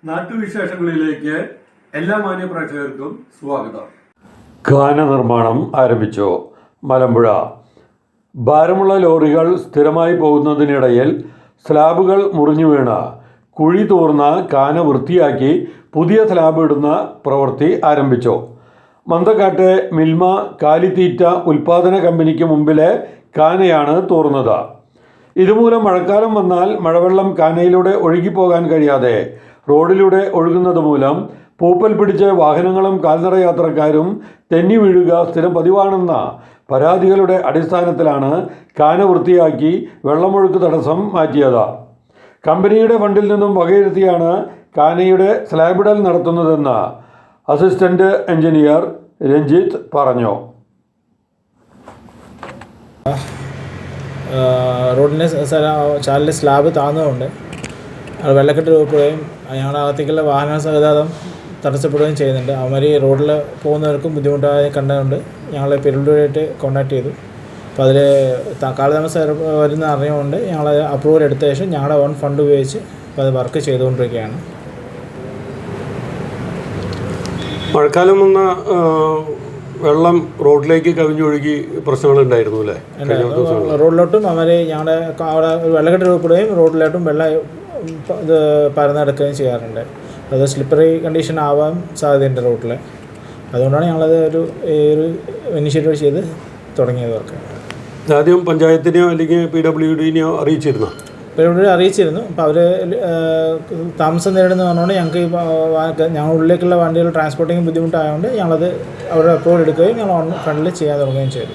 നാട്ടുവിശേഷങ്ങളിലേക്ക് എല്ലാ മാന്യ പ്രേക്ഷകർക്കും സ്വാഗതം. ഖാന നിർമ്മാണം ആരംഭിച്ചു. മലമ്പുഴ ഭാരമുള്ള ലോറികൾ സ്ഥിരമായി പോകുന്നതിനിടയിൽ സ്ലാബുകൾ മുറിഞ്ഞു വീണ് കുഴി തൂർന്ന ഖാന വൃത്തിയാക്കി പുതിയ സ്ലാബ് ഇടുന്ന പ്രവൃത്തി ആരംഭിച്ചു. മന്തക്കാട്ടെ മിൽമ കാലിത്തീറ്റ ഉൽപാദന കമ്പനിക്ക് മുമ്പിലെ ഖാനയാണ് തൂർന്നത്. ഇതുമൂലം മഴക്കാലം വന്നാൽ മഴവെള്ളം ഖാനയിലൂടെ ഒഴുകിപ്പോകാൻ കഴിയാതെ റോഡിലൂടെ ഒഴുകുന്നത് മൂലം പൂപ്പൽ പിടിച്ച് വാഹനങ്ങളും കാൽനട യാത്രക്കാരും തെന്നി വീഴുക സ്ഥിരം പതിവാണെന്ന പരാതികളുടെ അടിസ്ഥാനത്തിലാണ് ഖാന വൃത്തിയാക്കി വെള്ളമൊഴുക്ക് തടസ്സം മാറ്റിയത്. കമ്പനിയുടെ ഫണ്ടിൽ നിന്നും വകയിരുത്തിയാണ് ഖാനയുടെ സ്ലാബിടൽ നടത്തുന്നതെന്ന് അസിസ്റ്റന്റ് എഞ്ചിനീയർ രഞ്ജിത്ത് പറഞ്ഞു. റോഡിൻ്റെ ചാലിൻ്റെ സ്ലാബ് താഴ്ന്നതുകൊണ്ട് വെള്ളക്കെട്ട് രൂപപ്പെടുകയും ഞങ്ങളുടെ അകത്തേക്കുള്ള വാഹന ഗതാഗതം തടസ്സപ്പെടുകയും ചെയ്യുന്നുണ്ട്. അവന്മാർ റോഡിൽ പോകുന്നവർക്കും ബുദ്ധിമുട്ടായി കണ്ടതുകൊണ്ട് ഞങ്ങൾ പെരുള്ളൂരായിട്ട് കോൺടാക്ട് ചെയ്തു. അപ്പോൾ അതിൽ കാലതാമസം വരുന്ന അറിഞ്ഞുകൊണ്ട് ഞങ്ങൾ അപ്രൂവൽ എടുത്ത ശേഷം ഞങ്ങളുടെ ഓൺ ഫണ്ട് ഉപയോഗിച്ച് അപ്പോൾ അത് വർക്ക് ചെയ്തുകൊണ്ടിരിക്കുകയാണ്. മഴക്കാലം വന്ന വെള്ളം റോഡിലേക്ക് കവിഞ്ഞൊഴുകി പ്രശ്നങ്ങളുണ്ടായിരുന്നു അല്ലേ? റോഡിലോട്ടും അവർ ഞങ്ങളുടെ അവിടെ വെള്ളക്കെട്ട് രൂപപ്പെടുകയും റോഡിലോട്ടും വെള്ളം ഇത് പരന്നെടുക്കുകയും ചെയ്യാറുണ്ട്. അത് സ്ലിപ്പറി കണ്ടീഷൻ ആവാൻ സാധ്യതയുണ്ട് റോഡിൽ. അതുകൊണ്ടാണ് ഞങ്ങളത് ഒരു ഇനിഷ്യേറ്റീവ് ചെയ്ത് തുടങ്ങിയതൊക്കെ. ആദ്യം പഞ്ചായത്തിനെയോ അല്ലെങ്കിൽ PWDനെയോ അറിയിച്ചിരുന്നു? അറിയിച്ചിരുന്നു. അപ്പോൾ അവർ താമസം നേരിടുന്ന പറഞ്ഞുകൊണ്ട് ഞങ്ങൾക്ക് ഞങ്ങൾ ഉള്ളിലേക്കുള്ള വണ്ടികൾ ട്രാൻസ്പോർട്ടിങ് ബുദ്ധിമുട്ടായതുകൊണ്ട് ഞങ്ങളത് അവരുടെ അപ്രൂവൽ എടുക്കുകയും ഞങ്ങൾ ഫ്രണ്ടിൽ ചെയ്യാൻ തുടങ്ങുകയും ചെയ്തു.